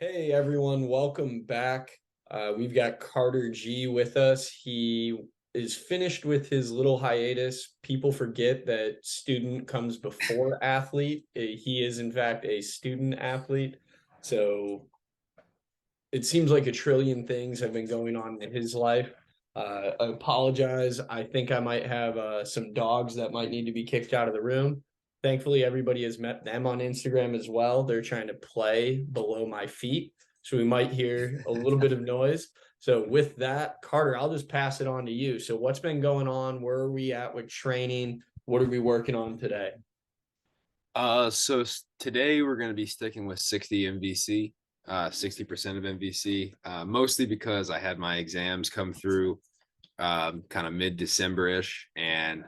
Hey everyone, welcome back. We've got Carter G with us. He is finished with his little hiatus. People forget that student comes before athlete. He is, in fact, a student athlete. So it seems like a trillion things have been going on in his life. I apologize. I think I might have some dogs that might need to be kicked out of the room. Thankfully, everybody has met them on Instagram as well. They're trying to play below my feet. So we might hear a little bit of noise. So, with that, Carter, I'll just pass it on to you. So, what's been going on? Where are we at with training? What are we working on today? Today we're going to be sticking with 60 MVC, 60% of MVC, mostly because I had my exams come through kind of mid-December-ish and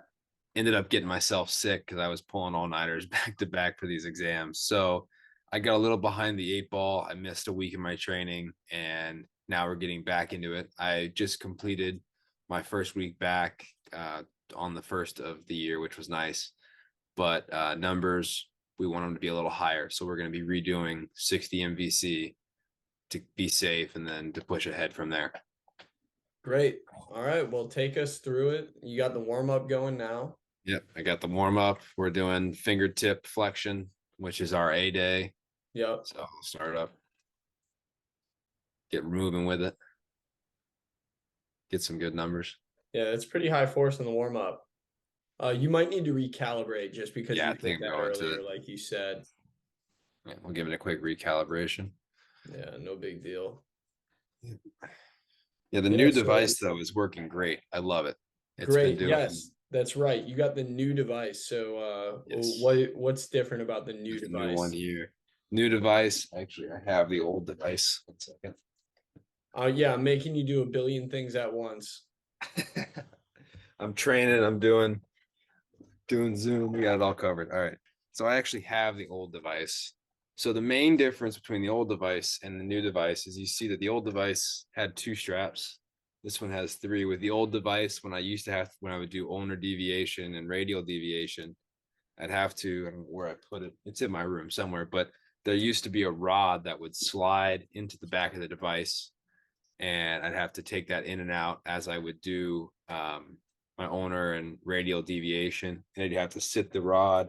ended up getting myself sick because I was pulling all-nighters back to back for these exams. So I got a little behind the eight ball. I missed a week of my training and now we're getting back into it. I just completed my first week back on the first of the year, which was nice, but numbers, we want them to be a little higher. So we're going to be redoing 60 MVC to be safe and then to push ahead from there. Great. All right. Well, take us through it. You got the warm up going now. Yep. I got the warm up. We're doing fingertip flexion, which is our A day. Yep. So I'll start up, get moving with it, get some good numbers. Yeah, it's pretty high force in the warm up. You might need to recalibrate just because Yeah, you I hit think I'm that going to earlier, the, like you said. yeah, we'll give it a quick recalibration. Yeah, no big deal. Yeah, the Yeah, new so device though is working great. I love it. It's been great. doing, Yes, that's right. You got the new device. So yes, what's different about the new there's the new one device? here. New device. Actually, I have the old device. 1 second. Yeah, I'm making you do a billion things at once. I'm training. I'm doing Zoom. We got it all covered. All right. So I actually have the old device. So the main difference between the old device and the new device is you see that the old device had 2 straps. This one has 3. With the old device, when I would do ulnar deviation and radial deviation, I'd have to, I don't know where I put it. It's in my room somewhere, but there used to be a rod that would slide into the back of the device, and I'd have to take that in and out as I would do my ulnar and radial deviation. And I'd have to sit the rod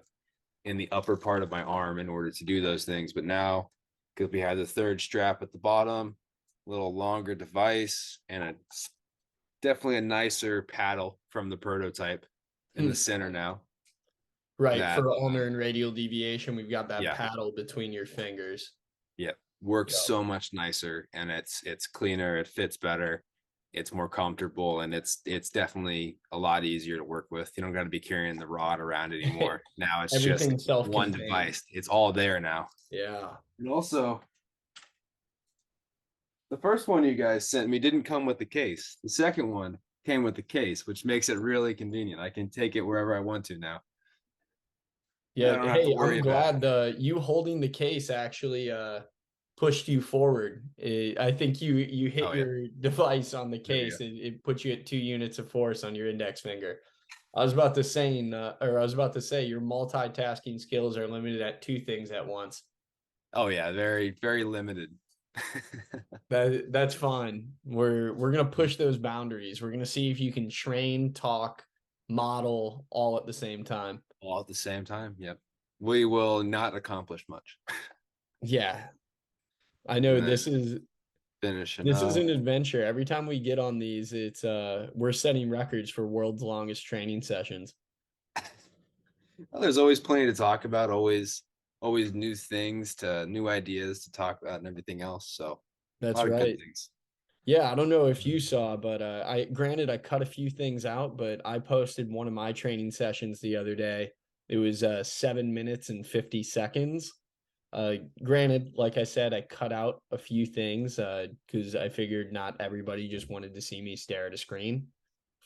in the upper part of my arm in order to do those things. But now, because we have the 3rd strap at the bottom, a little longer device, and definitely a nicer paddle from the prototype in the Hmm. center now. Right. That For ulnar and radial deviation, we've got that yeah, paddle between your fingers. yeah, works Yep. so much nicer, and it's cleaner, it fits better, it's more comfortable, and it's definitely a lot easier to work with. You don't got to be carrying the rod around anymore. Now it's just Everything one self-contained. device. It's all there now. Yeah. And also, the first one you guys sent me didn't come with the case. The second one came with the case, which makes it really convenient. I can take it wherever I want to now. I Yeah, don't have to hey, worry I'm about it. glad you holding the case actually pushed you forward. I think you hit Oh yeah, your device on the there we case. go. It put you at 2 units of force on your index finger. I was about to say your multitasking skills are limited at 2 things at once. Oh yeah, very very limited. That's fine. We're gonna push those boundaries. We're gonna see if you can train, talk, model all at the same time. All at the same time. Yep. We will not accomplish much. Yeah, I And know then finishing this is up. an adventure. Every time we get on these, it's we're setting records for world's longest training sessions. Well, there's always plenty to talk about, always new things to new ideas to talk about and everything else. So a That's lot of good right. things. Yeah, I don't know if you saw, but I cut a few things out, but I posted one of my training sessions the other day. It was 7 minutes and 50 seconds. Granted, like I said, I cut out a few things because I figured not everybody just wanted to see me stare at a screen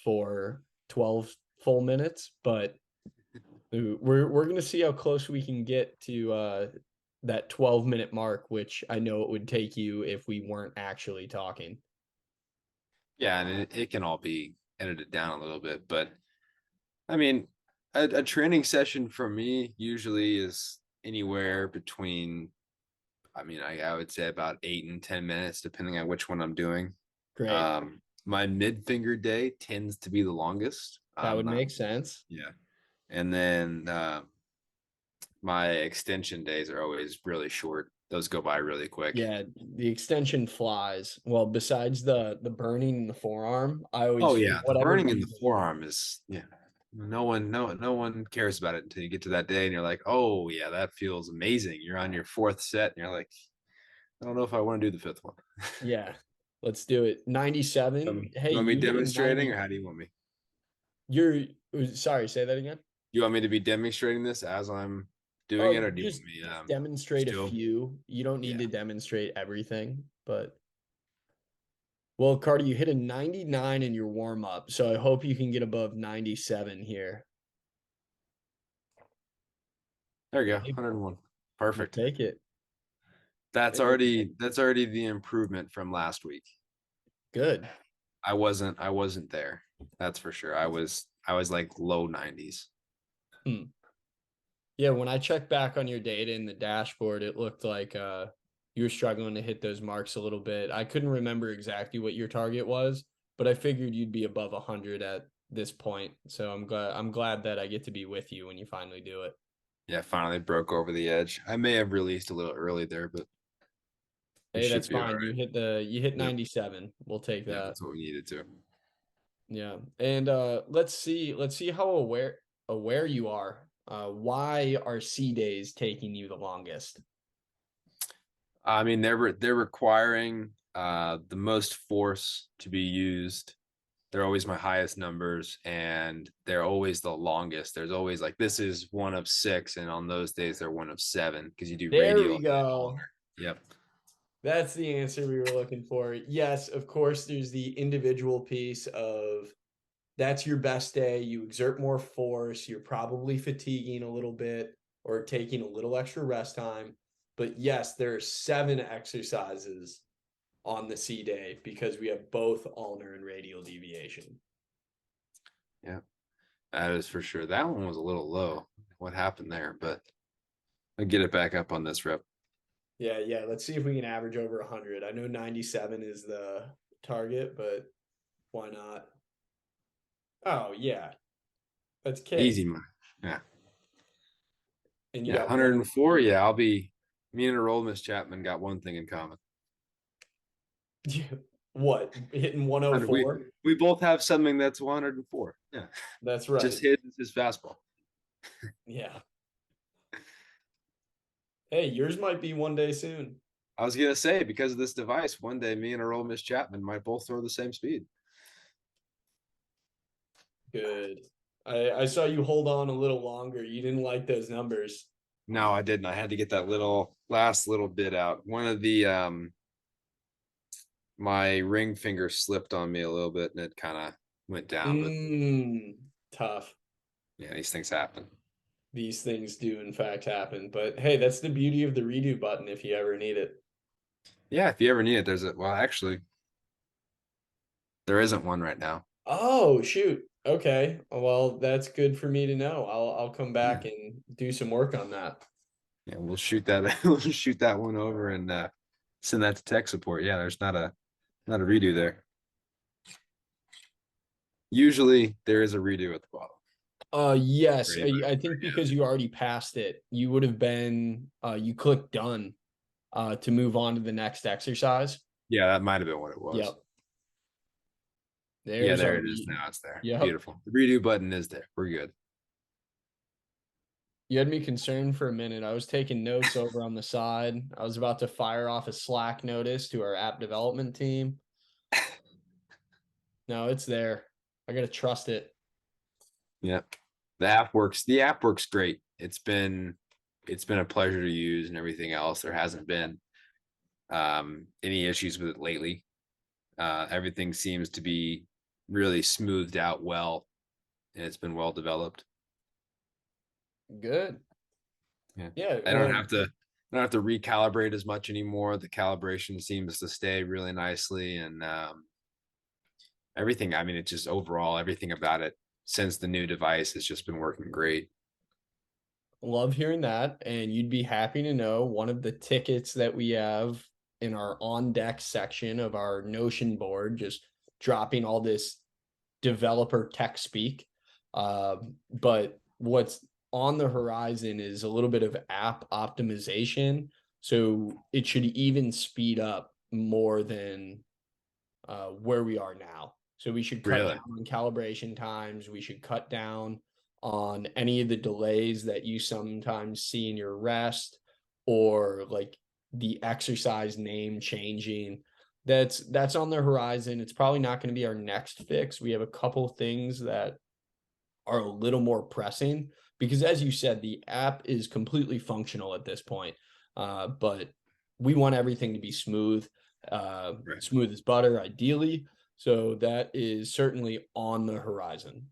for 12 full minutes, but we're gonna see how close we can get to that 12-minute mark, which I know it would take you if we weren't actually talking. Yeah, and it can all be edited down a little bit, but I mean, a training session for me usually is anywhere between I mean, I would say about 8 and 10 minutes, depending on which one I'm doing. Great. My mid finger day tends to be the longest. That would make sense. Yeah. And then my extension days are always really short. Those go by really quick. Yeah, the extension flies. Well, besides the burning in the forearm, I Oh always, for yeah, the whatever burning in the reason, forearm is, yeah. No one cares about it until you get to that day and you're like, oh yeah, that feels amazing. You're on your fourth set and you're like, I don't know if I want to do the fifth one. yeah, let's do it. 97. Hey, You want me you hit a demonstrating 90. or how do you want me? You're sorry, say that again. You want me to be demonstrating this as I'm doing it, Oh, or do you want just me demonstrate a still? few. You don't need Yeah. to demonstrate everything, but well, Carter, you hit a 99 in your warm up, so I hope you can get above 97 here. There you go. Hey, 101. we'll Perfect. take it. That's Hey, already the improvement from last week. good. I wasn't there. That's for sure. I was like low 90s. Hmm. Yeah, when I checked back on your data in the dashboard, it looked like you were struggling to hit those marks a little bit. I couldn't remember exactly what your target was, but I figured you'd be above 100 at this point. So I'm glad that I get to be with you when you finally do it. Yeah, finally broke over the edge. I may have released a little early there, but we Hey, should that's be all fine. right. You hit Yep. 97. We'll take Yeah, that. that's what we needed to. Yeah. And let's see how aware you are. Why are C days taking you the longest? I mean, they're requiring the most force to be used. They're always my highest numbers, and they're always the longest. There's always like this is one of six, and on those days they're one of seven because you do There radial we and then go. ulnar. Yep. That's the answer we were looking for. Yes, of course, there's the individual piece of that's your best day. You exert more force. You're probably fatiguing a little bit or taking a little extra rest time. But yes, there are 7 exercises on the C day because we have both ulnar and radial deviation. Yeah, that is for sure. That one was a little low. What happened there? But I'll get it back up on this rep. Yeah, yeah. Let's see if we can average over 100. I know 97 is the target, but why not? Oh, yeah. That's king. Easy, man. Yeah. And you Yeah. got one. 104. Yeah. I'll be, me and Errol Miss Chapman got one thing in common. What? Hitting 100 We 104? we both have something that's 104. Yeah. That's Just right. hit his fastball. Yeah. Hey, yours might be one day soon. I was gonna say because of this device, one day me and Errol Miss Chapman might both throw the same speed. Good. I saw you hold on a little longer. You didn't like those numbers. No, I didn't. I had to get that last little bit out. One of the my ring finger slipped on me a little bit and it kind of went down, but Tough. yeah, these things happen. These things do in fact happen. But hey, that's the beauty of the redo button if you ever need it. Yeah, if you ever need it, well, actually, there isn't one right now. Oh, shoot. Okay. Well, that's good for me to know. I'll come Yeah. back and do some work on that. Yeah, we'll shoot that we'll shoot that one over and send that to tech support. Yeah, there's not a redo there. Usually there is a redo at the bottom. Yes. Right, I think because you already passed it, you would have been you clicked done to move on to the next exercise. yeah, that might have been what it was. Yep. Yeah, There's there our it is re now. It's there. Yep. Beautiful. The redo button is there. We're good. You had me concerned for a minute. I was taking notes over on the side. I was about to fire off a Slack notice to our app development team. No, it's there. I gotta trust it. Yeah. The app works great. It's been a pleasure to use and everything else. There hasn't been any issues with it lately. Everything seems to be really smoothed out well and it's been well developed. Good. Yeah. Yeah. I don't Well, have to I don't have to recalibrate as much anymore. The calibration seems to stay really nicely and everything. I mean, it's just overall everything about it since the new device has just been working great. love hearing that. And you'd be happy to know one of the tickets that we have in our on deck section of our Notion board, just dropping all this developer tech speak. But what's on the horizon is a little bit of app optimization. So it should even speed up more than where we are now. So we should cut down Really? on calibration times. We should cut down on any of the delays that you sometimes see in your rest, or like the exercise name changing. That's on the horizon. It's probably not going to be our next fix. We have a couple things that are a little more pressing because, as you said, the app is completely functional at this point. But we want everything to be smooth, Right. smooth as butter, ideally. So that is certainly on the horizon.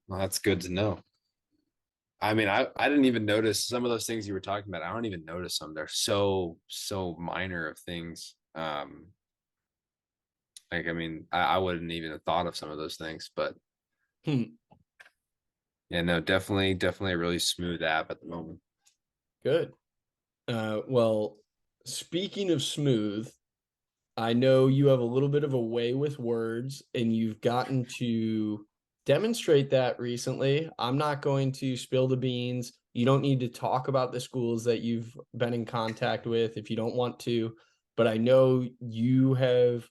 Well, that's good to know. I mean, I didn't even notice some of those things you were talking about. I don't even notice them. They're so minor of things. Like I mean, I wouldn't even have thought of some of those things, but Hmm, yeah, no, definitely a really smooth app at the moment. good. Well, speaking of smooth, I know you have a little bit of a way with words and you've gotten to demonstrate that recently. I'm not going to spill the beans. You don't need to talk about the schools that you've been in contact with if you don't want to, but I know you have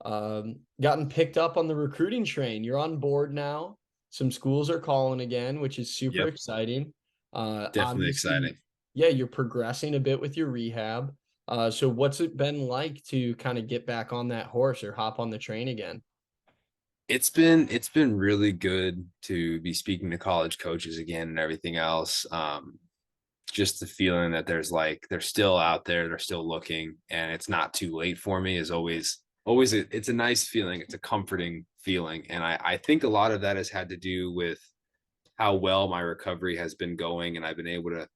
gotten picked up on the recruiting train. You're on board now. Some schools are calling again, which is super Yep, exciting. definitely Obviously, exciting. yeah, you're progressing a bit with your rehab. So what's it been like to kind of get back on that horse or hop on the train again? It's been really good to be speaking to college coaches again and everything else. Just the feeling that there's like they're still out there, they're still looking, and it's not too late for me is always it's a nice feeling. It's a comforting feeling, and I think a lot of that has had to do with how well my recovery has been going, and I've been able to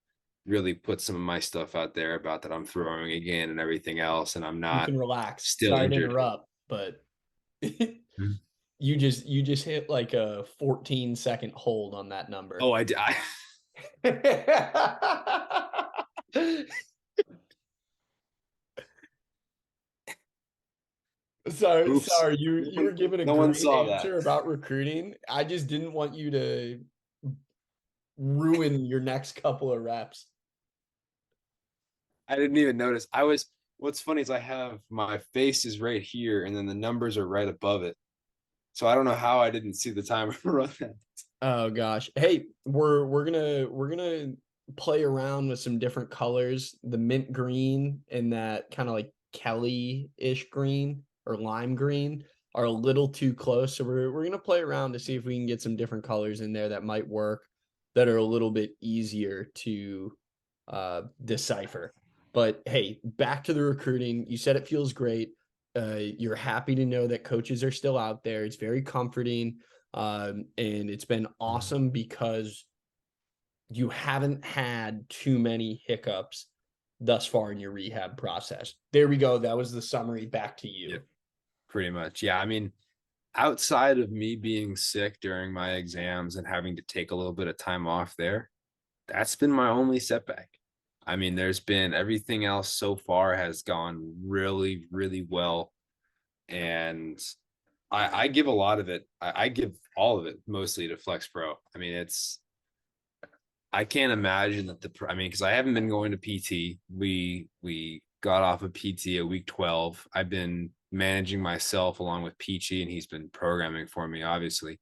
really put some of my stuff out there about that I'm throwing again and everything else, and I'm You not can relax. still Sorry to injured. interrupt, but you just hit like a 14-second hold on that number. Oh, I Sorry, oops. sorry. You were giving a No one great saw that. answer about recruiting. I just didn't want you to ruin your next couple of reps. I didn't even notice. What's funny is I have my face is right here and then the numbers are right above it. So I don't know how I didn't see the timer run that. Oh gosh. Hey, we're gonna play around with some different colors. The mint green and that kind of like Kelly-ish green or lime green are a little too close. So we're gonna play around to see if we can get some different colors in there that might work, that are a little bit easier to decipher. But hey, back to the recruiting. You said it feels great. You're happy to know that coaches are still out there. It's very comforting. And it's been awesome because you haven't had too many hiccups thus far in your rehab process. There we go. That was the summary. Back to Yep, you. pretty much. Yeah, I mean, outside of me being sick during my exams and having to take a little bit of time off there, that's been my only setback. I mean, there's been everything else so far has gone really well. And I give a lot of it. I give all of it mostly to FlexPro. I mean, I can't imagine that I mean, because I haven't been going to PT. We got off of PT at week 12. I've been managing myself along with Peachy, and he's been programming for me, obviously.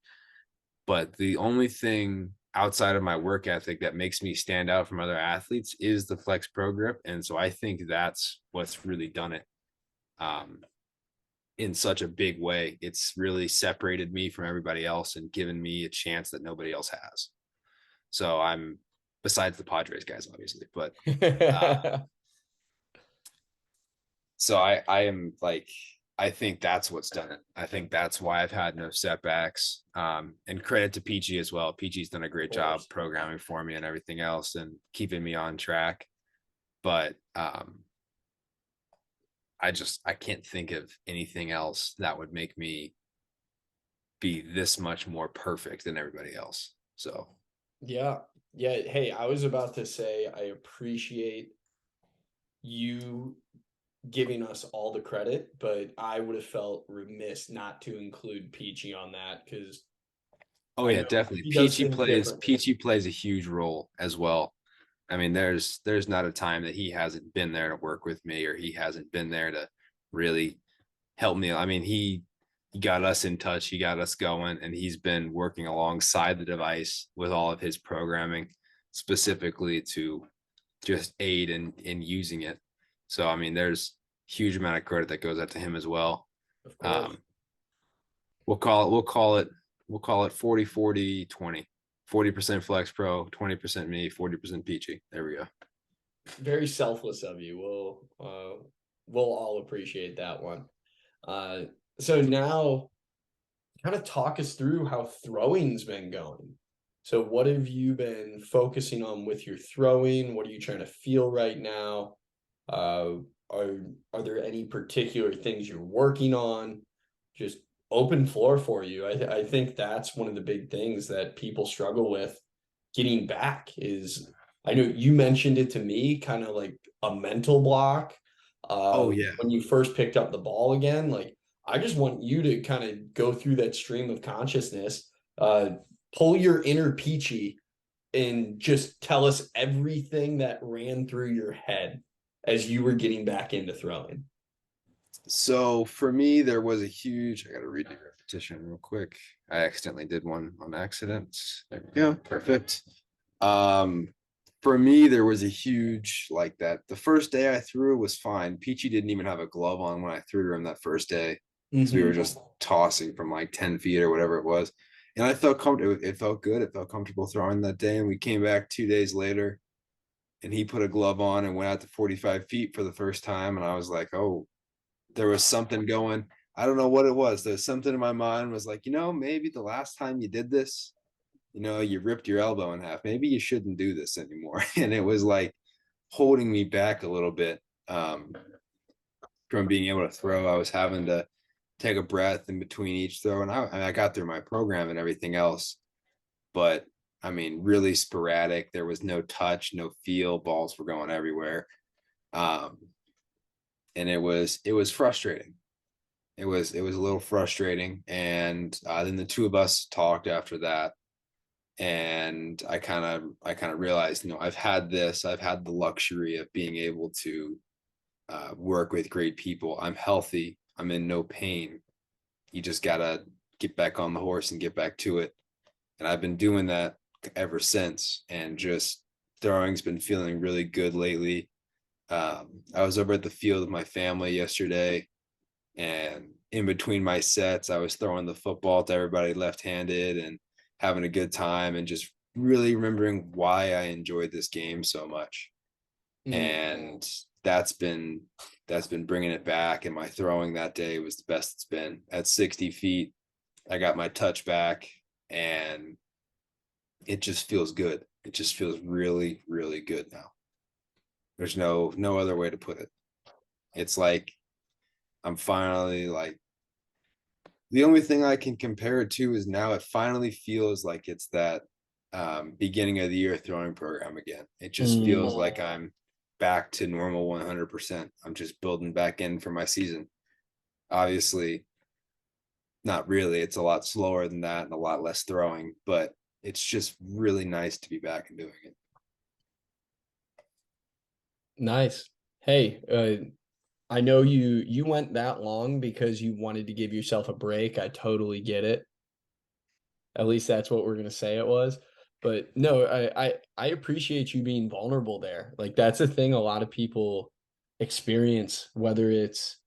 But the only thing outside of my work ethic that makes me stand out from other athletes is the FlexPro Grip, and so I think that's what's really done it. Um, in such a big way. It's really separated me from everybody else and given me a chance that nobody else has. So I'm besides the Padres guys, obviously, but uh, so I am like I think that's what's done it. I think that's why I've had no setbacks. And credit to Peachy as well. Peachy's done a great job Course. programming for me and everything else and keeping me on track. But I can't think of anything else that would make me be this much more perfect than everybody else. So Yeah. Yeah, hey, I was about to say I appreciate you giving us all the credit, but I would have felt remiss not to include Peachy on that because Oh I yeah, know definitely. he does things differently. Peachy plays a huge role as well. I mean, there's not a time that he hasn't been there to work with me or he hasn't been there to really help me. I mean, he got us in touch, he got us going, and he's been working alongside the device with all of his programming specifically to just aid in using it. So I mean, there's huge amount of credit that goes out to him as well. Of course. Um, we'll call it 40-40-20. 40% Flex Pro, 20% me, 40% Peachy. There we go. Very selfless of you. We'll all appreciate that one. Uh so now kind of talk us through how throwing's been going. So what have you been focusing on with your throwing? What are you trying to feel right now? Uh, are are there any particular things you're working on? Just open floor for you. I think that's one of the big things that people struggle with getting back is I know you mentioned it to me, kind of like a mental block. Oh yeah. When you first picked up the ball again, like I just want you to kind of go through that stream of consciousness, uh, pull your inner Peachy and just tell us everything that ran through your head as you were getting back into throwing. So for me, there was a huge. I got to read the repetition real quick. I accidentally did one on accident. There we go. Perfect. Um, for me, there was a huge like that. The first day I threw was fine. Peachy didn't even have a glove on when I threw to him that first day because we were Mm-hmm. just tossing from like 10 feet or whatever it was. And I felt comfortable. It felt good. It felt comfortable throwing that day. And we came back 2 days later and he put a glove on and went out to 45 feet for the first time. And I was like, oh, there was something going. I don't know what it was. There's something in my mind was like, maybe the last time you did this, you ripped your elbow in half. Maybe you shouldn't do this anymore. And it was like holding me back a little bit from being able to throw. I was having to take a breath in between each throw. And I got through my program and everything else. But I mean, really sporadic. There was no touch, no feel. Balls were going everywhere. Um, and it was frustrating. It was a little frustrating, and then the two of us talked after that, and I kind of realized, I've had the luxury of being able to work with great people. I'm healthy. I'm in no pain. You just gotta get back on the horse and get back to it. And I've been doing that ever since, and just throwing's been feeling really good lately. I was over at the field with my family yesterday, and in between my sets, I was throwing the football to everybody left-handed and having a good time and just really remembering why I enjoyed this game so much. Mm. And that's been bringing it back. And my throwing that day was the best it's been. At 60 feet, I got my touch back, and it just feels good. It just feels really, really good now. There's no other way to put it. It's like I'm finally like the only thing I can compare it to is now it finally feels like it's that beginning of the year throwing program again. It just feels Mm. like I'm back to normal 100%. I'm just building back in for my season. Obviously, not really. It's a lot slower than that and a lot less throwing, but it's just really nice to be back and doing it. Nice. Hey, I know you went that long because you wanted to give yourself a break. I totally get it. At least that's what we're gonna say it was. But no, I appreciate you being vulnerable there. Like that's a thing a lot of people experience, whether it's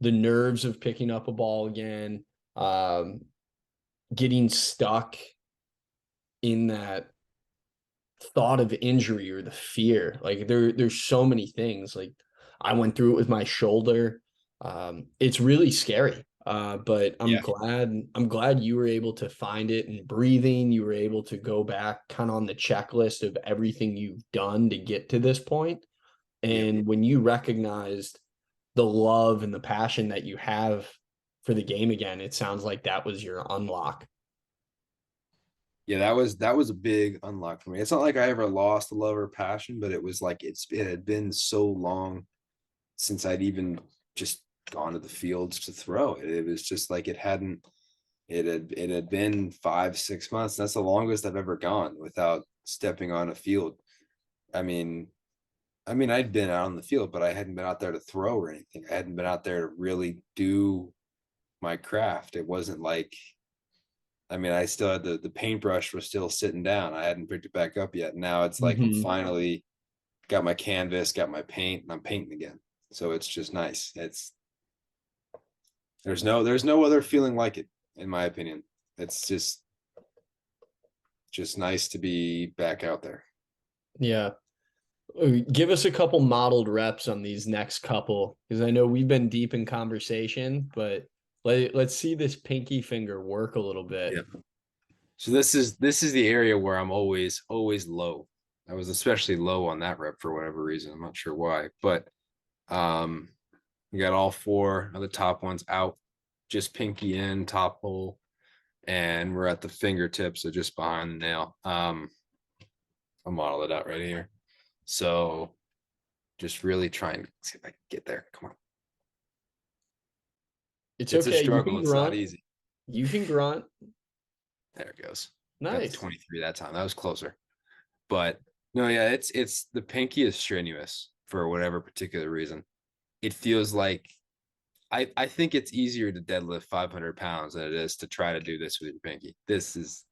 the nerves of picking up a ball again, um, getting stuck in that thought of injury or the fear. Like there's so many things. Like I went through it with my shoulder. It's really scary. But Yeah. I'm glad you were able to find it and breathing. You were able to go back kind of on the checklist of everything you've done to get to this point. Yep. And when you recognized the love and the passion that you have for the game again, it sounds like that was your unlock. Yeah, that was a big unlock for me. It's not like I ever lost a love or passion, but it was like it had been so long since I'd even just gone to the fields to throw it. It was just like it had been 5, 6 months. That's the longest I've ever gone without stepping on a field. I mean, I'd been out on the field, but I hadn't been out there to throw or anything. I hadn't been out there to really do my craft. It wasn't like, I still had the paintbrush was still sitting down. I hadn't picked it back up yet. Now it's like I'm Mhm. finally got my canvas, got my paint, and I'm painting again. So it's just nice. There's no other feeling like it, in my opinion. It's just nice to be back out there. Yeah. Give us a couple modeled reps on these next couple, because I know we've been deep in conversation, but let's see this pinky finger work a little bit. Yeah. So this is the area where I'm always low. I was especially low on that rep for whatever reason. I'm not sure why, but um we got all four of the top ones out, just pinky in, top hole, and we're at the fingertips, so just behind the nail. I'll model it out right here. So just really trying to see if I can get there. Come on. It's It's a okay. You struggle. can It's not grunt. easy. You can grunt. There it goes. Got the Nice. 23 that time. That was closer. But no, yeah, it's the pinky is strenuous for whatever particular reason. It feels like I think it's easier to deadlift 500 pounds than it is to try to do this with your pinky. This is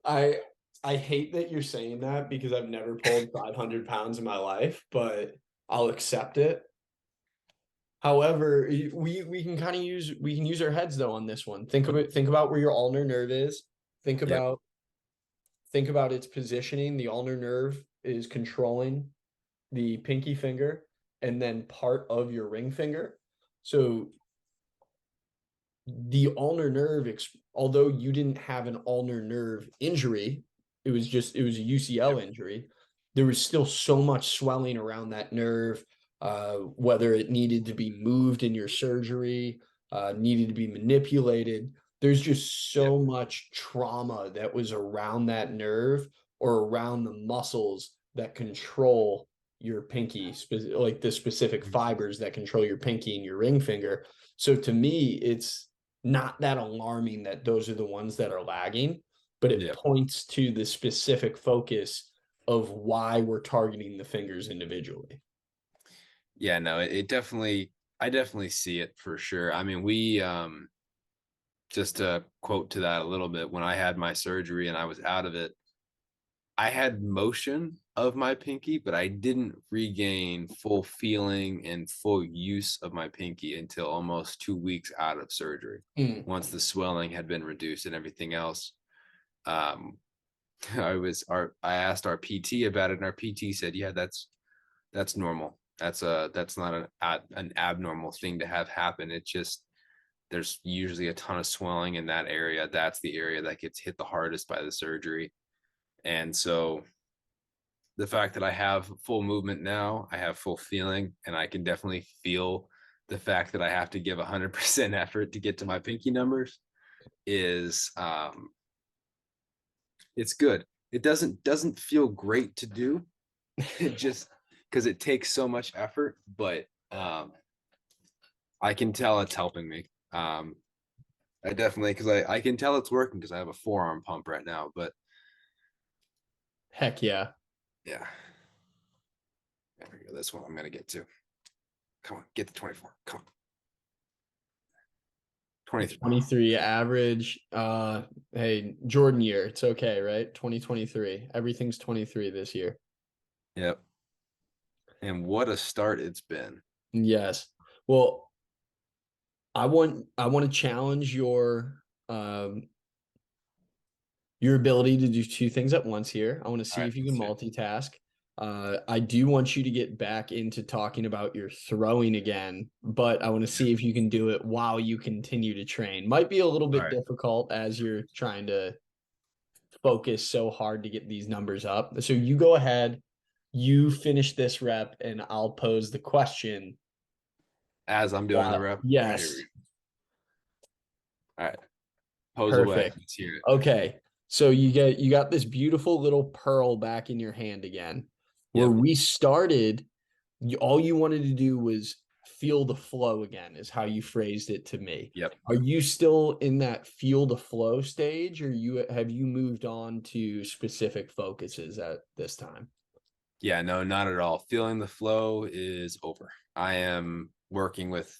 I I hate that you're saying that because I've never pulled 500 pounds in my life, but I'll accept it. However, we can kind of use our heads though on this one. Think about where your ulnar nerve is. Think yep. about think about its positioning. The ulnar nerve is controlling the pinky finger and then part of your ring finger. So the ulnar nerve, although you didn't have an ulnar nerve injury, it was a UCL Yep. injury. There was still so much swelling around that nerve, whether it needed to be moved in your surgery, needed to be manipulated. There's just Yep. so much trauma that was around that nerve or around the muscles that control your pinky, like the specific fibers that control your pinky and your ring finger. So to me, it's not that alarming that those are the ones that are lagging, but it Yep. points to the specific focus of why we're targeting the fingers individually. Yeah, no, it definitely I definitely see it for sure. We just to quote to that a little bit, when I had my surgery and I was out of it, I had motion of my pinky, but I didn't regain full feeling and full use of my pinky until almost 2 weeks out of surgery, Mm. once the swelling had been reduced and everything else. Um, I asked our PT about it, and our PT said, "Yeah, that's normal. That's not an abnormal thing to have happen. It just there's usually a ton of swelling in that area. That's the area that gets hit the hardest by the surgery." And so the fact that I have full movement now, I have full feeling, and I can definitely feel the fact that I have to give 100% effort to get to my pinky numbers is it's good. It doesn't feel great to do. It just because it takes so much effort, but I can tell it's helping me. I definitely because I can tell it's working because I have a forearm pump right now. But Heck yeah. yeah, there we go. This one I'm gonna get to. Come on, get the 24. Come on, 23. 23 average. Hey, Jordan year. It's okay, right? 2023. Everything's 23 this year. Yep. And what a start it's been. Yes. Well, I want to challenge your ability to do two things at once here. I want to All see right, if you can let's do it. multitask. I do want you to get back into talking about your throwing again, but I want to see if you can do it while you continue to train. Might be a little All bit right. difficult as you're trying to focus so hard to get these numbers up. So you go ahead, you finish this rep, and I'll pose the question. As I'm doing the Wow. rep. All right, here we Yes. go. All right. Pose away. Perfect. Let's hear it. Okay. So you got this beautiful little pearl back in your hand again. Where Yep. we started, all you wanted to do was feel the flow again, is how you phrased it to me. Yep. Are you still in that feel the flow stage, or you have you moved on to specific focuses at this time? Yeah, no, not at all. Feeling the flow is over. I am working with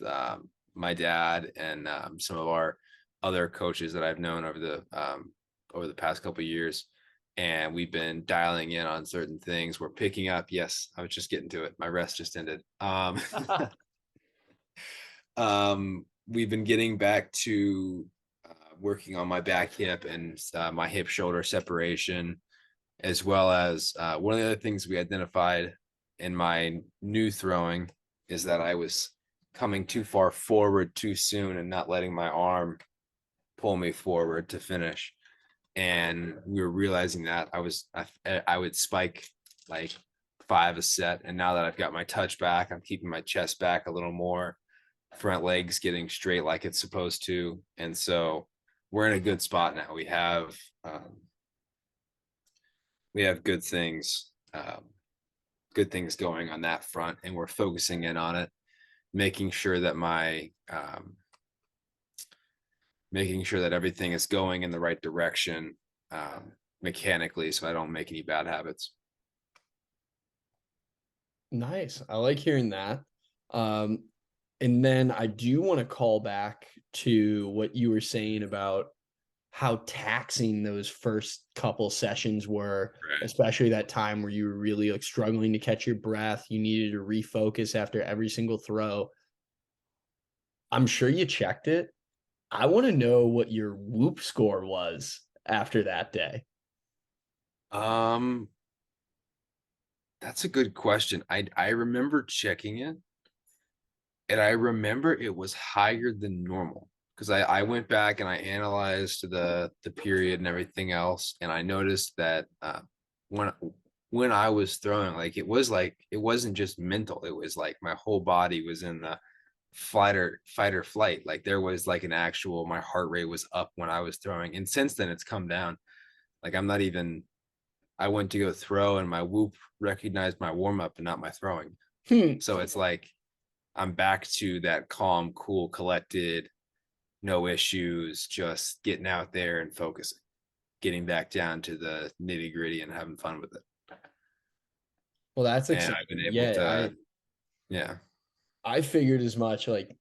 my dad and some of our other coaches that I've known over the past couple of years, and we've been dialing in on certain things. We're picking up. Yes, I was just getting to it. My rest just ended. We've been getting back to working on my back hip and my hip shoulder separation, as well as one of the other things we identified in my new throwing is that I was coming too far forward too soon and not letting my arm pull me forward to finish. And we were realizing that I would spike like 5 a set, and now that I've got my touch back, I'm keeping my chest back a little more, front legs getting straight like it's supposed to, and so we're in a good spot now. We have good things going on that front, and we're focusing in on it, making sure that making sure that everything is going in the right direction mechanically, so I don't make any bad habits. Nice. I like hearing that. Um, and then I do want to call back to what you were saying about how taxing those first couple sessions were, Right. especially that time where you were really like struggling to catch your breath. You needed to refocus after every single throw. I'm sure you checked it. I want to know what your whoop score was after that day. Um, that's a good question. I remember checking it, and I remember it was higher than normal because I went back and I analyzed the period and everything else, and I noticed that when when I was throwing, like it wasn't just mental. It was like my whole body was in the fight or flight. Like there was like an actual, my heart rate was up when I was throwing, and since then it's come down. Like I'm not even. I went to go throw, and my whoop recognized my warm up and not my throwing. Hmm. So it's like I'm back to that calm, cool, collected, no issues, just getting out there and focusing, getting back down to the nitty gritty and having fun with it. Well, that's And I've been exciting. able Yeah, to, yeah, I figured as much. Like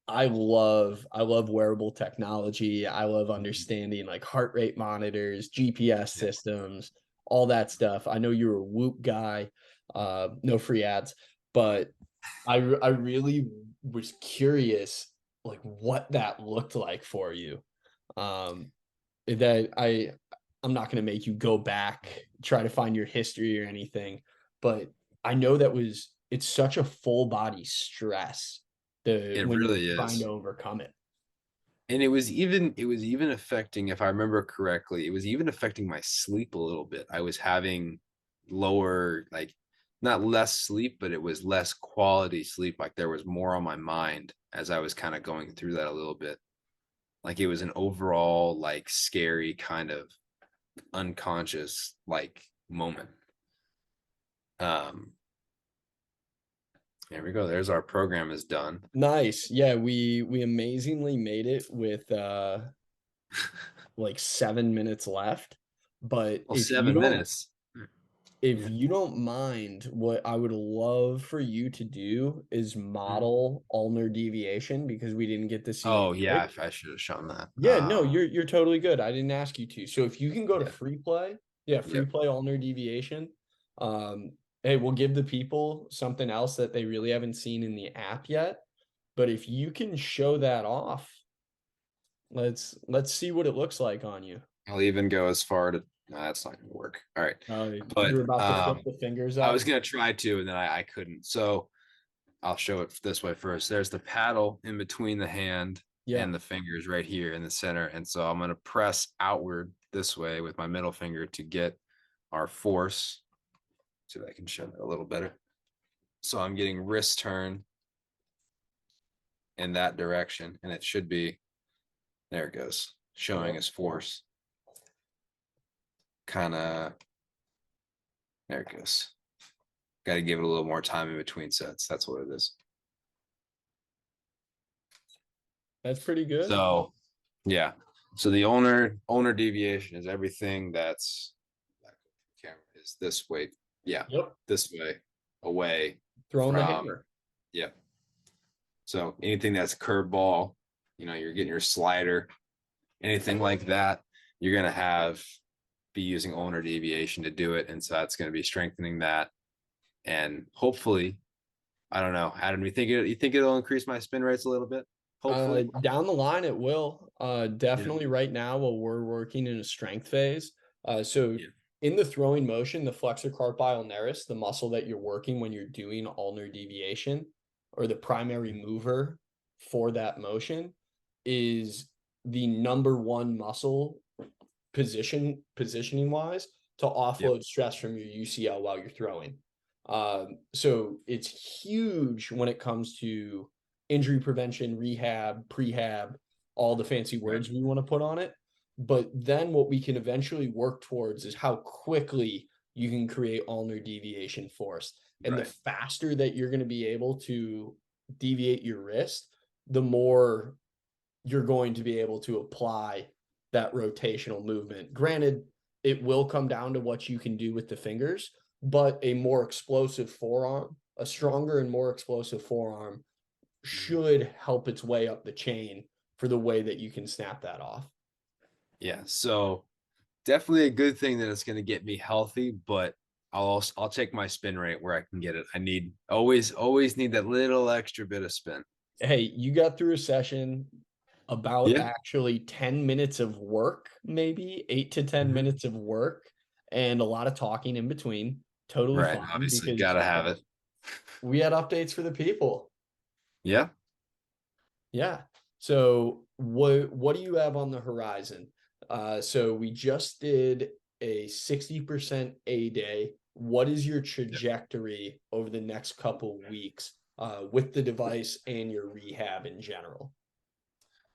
I love wearable technology. I love understanding like heart rate monitors, GPS yeah. systems, all that stuff. I know you're a Whoop guy. No free ads, but I really was curious like what that looked like for you. Um that I'm not going to make you go back try to find your history or anything, but I know that was it's such a full body stress the It when you're really trying to is. overcome it. And it was even affecting, if I remember correctly, it was even affecting my sleep a little bit. I was having lower, like, not less sleep, but it was less quality sleep. Like there was more on my mind as I was kind of going through that a little bit. Like it was an overall like scary kind of unconscious like moment. um there we go, there's our program is done. Nice. Yeah, we amazingly made it with like 7 minutes left. But Well, 7 minutes. if Yeah. you don't mind, what I would love for you to do is Mhm. model ulnar deviation because we didn't get to see you Oh do yeah, it. if I should have shown that. Yeah, no, you're totally good. I didn't ask you to. So if you can go to Yeah. free play, yeah, free Yep. play ulnar deviation. Hey, we'll give the people something else that they really haven't seen in the app yet. But if you can show that off, let's see what it looks like on you. I'll even go as far to, no, that's not gonna work. All right. You But were about to flip the fingers I up. was gonna try to, and then I couldn't. So I'll show it this way first. There's the paddle in between the hand Yeah. and the fingers right here in the center. And so I'm gonna press outward this way with my middle finger to get our force. See if I can show that a little better. So I'm getting wrist turn in that direction, and it should be, there it goes. showing his force. Kind of, there it goes. Got to give it a little more time in between sets. That's what it is. That's pretty good. So, yeah. So the owner deviation is everything that's camera is this way. Yeah, Yep. this way, away Throwing the from. hammer. Yeah. So anything that's curveball, you're getting your slider, anything like that, you're gonna be using owner deviation to do it, and so that's going to be strengthening that, and hopefully, I don't know, Adam, you think it'll increase my spin rates a little bit? Hopefully, Down the line, it will. yeah. Definitely right now while we're working in a strength phase. So Yeah. in the throwing motion, the flexor carpi ulnaris, the muscle that you're working when you're doing ulnar deviation, or the primary mover for that motion, is the number one muscle positioning wise to Yep. offload stress from your UCL while you're throwing. So it's huge when it comes to injury prevention, rehab, prehab, all the fancy Right. words we want to put on it. But then what we can eventually work towards is how quickly you can create ulnar deviation force. And the Right. faster that you're going to be able to deviate your wrist, the more you're going to be able to apply that rotational movement. Granted, it will come down to what you can do with the fingers, but a more explosive forearm, a stronger and more explosive forearm should help its way up the chain for the way that you can snap that off. Yeah. So definitely a good thing that it's going to get me healthy, but I'll take my spin rate where I can get it. I need always need that little extra bit of spin. Hey, you got through a session about Yeah. actually 10 minutes of work, maybe 8 to 10 Mhm. minutes of work, and a lot of talking in between. Totally Right. fine Obviously, because gotta have it. we had updates for the people. Yeah. Yeah. So what do you have on the horizon? So we just did a 60% A day. What is your trajectory over the next couple weeks with the device and your rehab in general?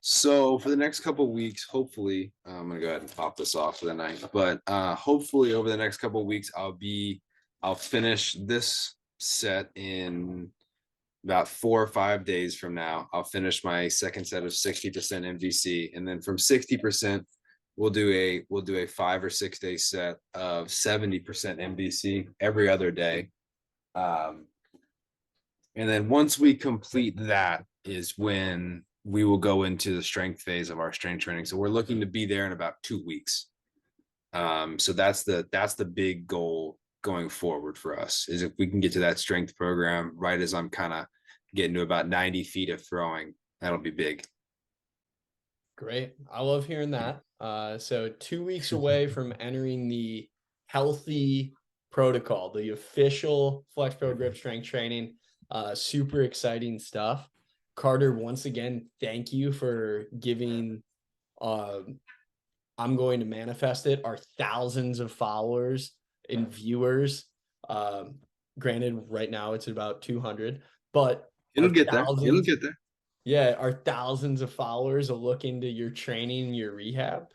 So for the next couple of weeks, hopefully, I'm gonna go ahead and pop this off for the night. But hopefully, over the next couple of weeks, I'll finish this set in about 4 or 5 days from now. I'll finish my second set of 60% MVC, and then from 60%, we'll do a 5 or 6 day set of 70% MVC every other day. Um, and then once we complete that is when we will go into the strength phase of our strength training. So we're looking to be there in about 2 weeks. So that's the big goal going forward for us, is if we can get to that strength program right as I'm kind of getting to about 90 feet of throwing, that'll be big. Great. I love hearing that. So 2 weeks away from entering the healthy protocol, the official FlexPro Grip strength training. Super exciting stuff. Carter, once again, thank you for giving I'm going to manifest it, our thousands of followers and viewers. Um, Granted, right now it's about 200, but It'll our get there. It'll thousands get there. yeah, our thousands of followers will look into your training, your rehab.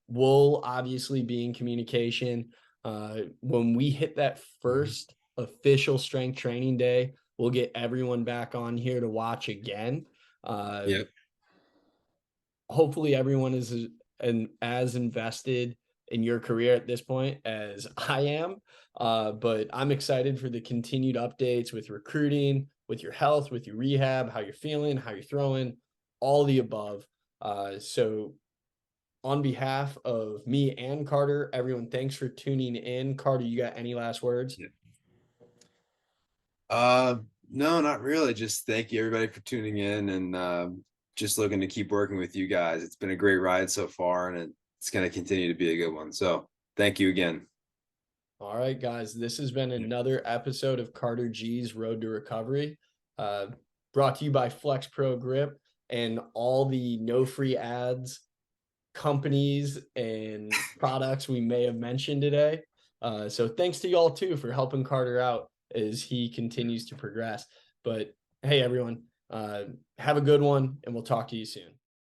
We'll obviously be in communication. When we hit that first official strength training day, we'll get everyone back on here to watch again. Uh, Yep. Hopefully everyone is as invested in your career at this point as I am. But I'm excited for the continued updates with recruiting, with your health, with your rehab, how you're feeling, how you're throwing, all the above. So on behalf of me and Carter, everyone, thanks for tuning in. Carter, you got any last words? Yep. Uh, no, not really. Just thank you everybody for tuning in, and just looking to keep working with you guys. It's been a great ride so far, and it's going to continue to be a good one. So thank you again. All right, guys, this has been another episode of Carter G's Road to Recovery, uh, brought to you by FlexPro Grip and all the no free ads, companies, and products we may have mentioned today. So thanks to y'all too for helping Carter out as he continues to progress. But hey, everyone, have a good one, and we'll talk to you soon.